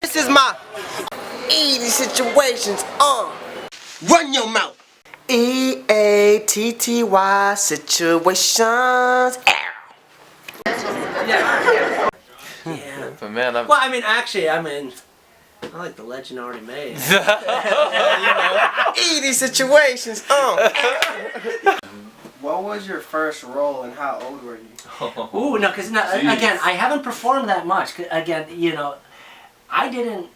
This is my EATTY Situations. Run your mouth. EATTY Situations. Yeah. But man, Well, I mean, actually, I like the legend already made. EATTY Situations. What was your first role and how old were you? Ooh, no, because again, I haven't performed that much. Again, I didn't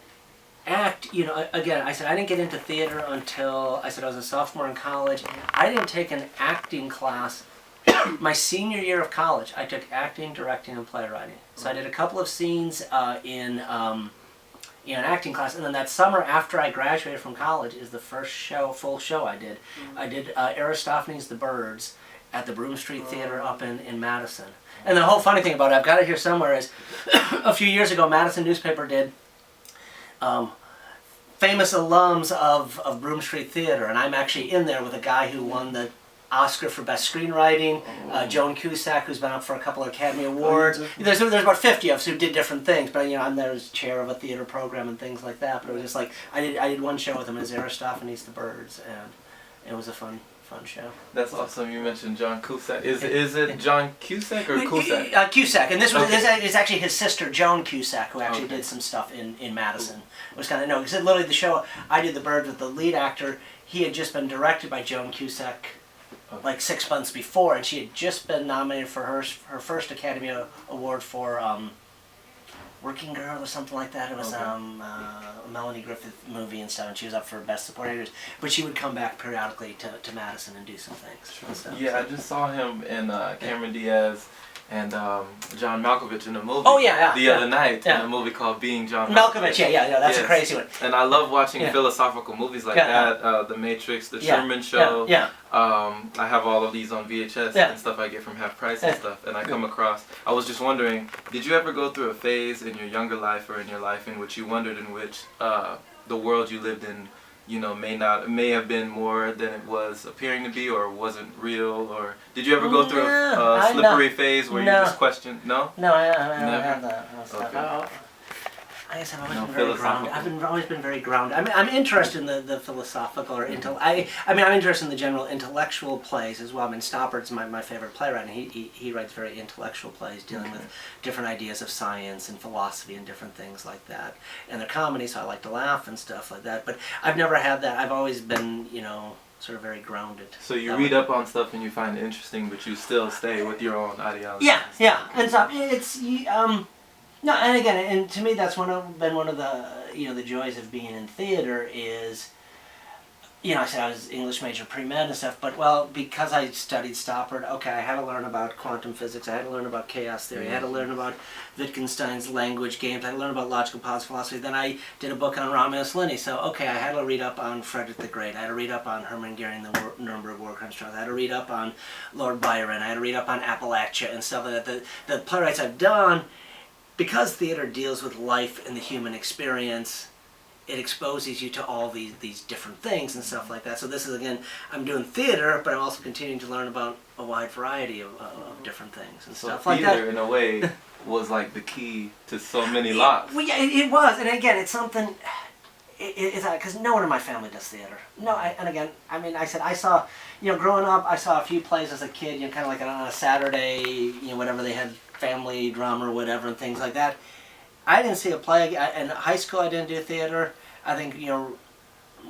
act. Again, I said I didn't get into theater until I was a sophomore in college. I didn't take an acting class. My senior year of college, I took acting, directing, and playwriting. So I did a couple of scenes in an acting class, and then that summer after I graduated from college is the first full show I did. I did Aristophanes' The Birds at the Broome Street Theater up in Madison. And the whole funny thing about it, I've got it here somewhere, is a few years ago Madison newspaper did famous alums of Broome Street Theater, and I'm actually in there with a guy who won the Oscar for Best Screenwriting, Joan Cusack, who's been up for a couple of Academy Awards. There's about 50 of us who did different things, but I'm there as chair of a theater program and things like that. But it was just like I did one show with him as Aristophanes' The Birds, and it was a fun show. That's awesome. You mentioned John Cusack. Is it John Cusack or Cusack? Cusack, and this is actually his sister Joan Cusack, who actually did some stuff in Madison. It was kind of because literally the show I did The Birds with the lead actor. He had just been directed by Joan Cusack like 6 months before, and she had just been nominated for her first Academy Award for Working Girl or something like that. It was a Melanie Griffith movie and stuff, and she was up for Best Supporting Actress. But she would come back periodically to Madison and do some things. And stuff, yeah, I just saw him in Cameron Diaz and John Malkovich in a movie the other night in a movie called Being John Malkovich. Yeah, that's a crazy one. And I love watching philosophical movies like that, The Matrix, The Truman Show. I have all of these on VHS and stuff I get from Half Price and stuff, and I come across. I was just wondering, did you ever go through a phase in your younger life or in your life in which you wondered in which the world you lived in, may have been more than it was appearing to be, or wasn't real, or did you ever go through a slippery phase where you just questioned? No. No, I never had that stuff. I guess I've always been very grounded. I've always been very grounded. I'm interested in the philosophical or I'm interested in the general intellectual plays as well. Stoppart's my favorite playwright, and he writes very intellectual plays dealing with different ideas of science and philosophy and different things like that. And they're comedy, so I like to laugh and stuff like that. But I've never had that. I've always been, sort of very grounded. So you read up on stuff and you find it interesting, but you still stay with your own ideology. Yeah, and so it's no, and again, and to me, that's been one of the the joys of being in theater is, I said I was English major pre-med and stuff, but because I studied Stoppard, I had to learn about quantum physics, I had to learn about chaos theory, I had to learn about Wittgenstein's language games, I had to learn about logical positive philosophy. Then I did a book on Romulus Linney, so I had to read up on Frederick the Great, I had to read up on Hermann Goering, the Nuremberg War Crimes trials, I had to read up on Lord Byron, I had to read up on Appalachia and stuff like that. The playwrights I've done. Because theater deals with life and the human experience, it exposes you to all these different things and stuff like that. So this is, again, I'm doing theater, but I'm also continuing to learn about a wide variety of different things and stuff like that. Theater, in a way, was like the key to so many lots. Well, yeah, it was. And again, it's something, it's because no one in my family does theater. No, I saw, growing up, I saw a few plays as a kid, kind of like on a Saturday, whatever they had, family drama or whatever and things like that. I didn't see a play. In high school I didn't do theater. I think,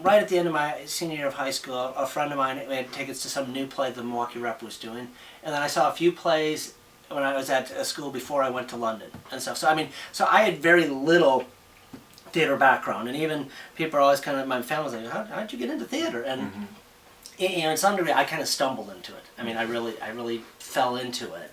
right at the end of my senior year of high school, a friend of mine had tickets to some new play the Milwaukee Rep was doing. And then I saw a few plays when I was at a school before I went to London and stuff. So I had very little theater background. And even people are always kind of, my family was like, how'd you get into theater? And in some degree I kind of stumbled into it. I really fell into it.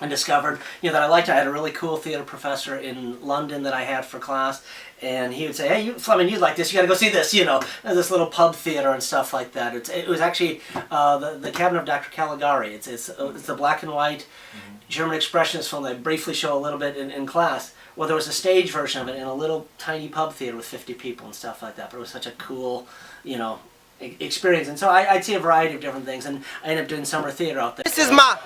And discovered, that I liked it. I had a really cool theater professor in London that I had for class, and he would say, "Hey, Fleming, you'd like this. You got to go see this." This little pub theater and stuff like that. It was actually the Cabinet of Dr. Caligari. It's the black and white German expressionist film that I briefly show a little bit in class. Well, there was a stage version of it in a little tiny pub theater with 50 people and stuff like that. But it was such a cool, experience. And so I'd see a variety of different things, and I ended up doing summer theater out there. This is my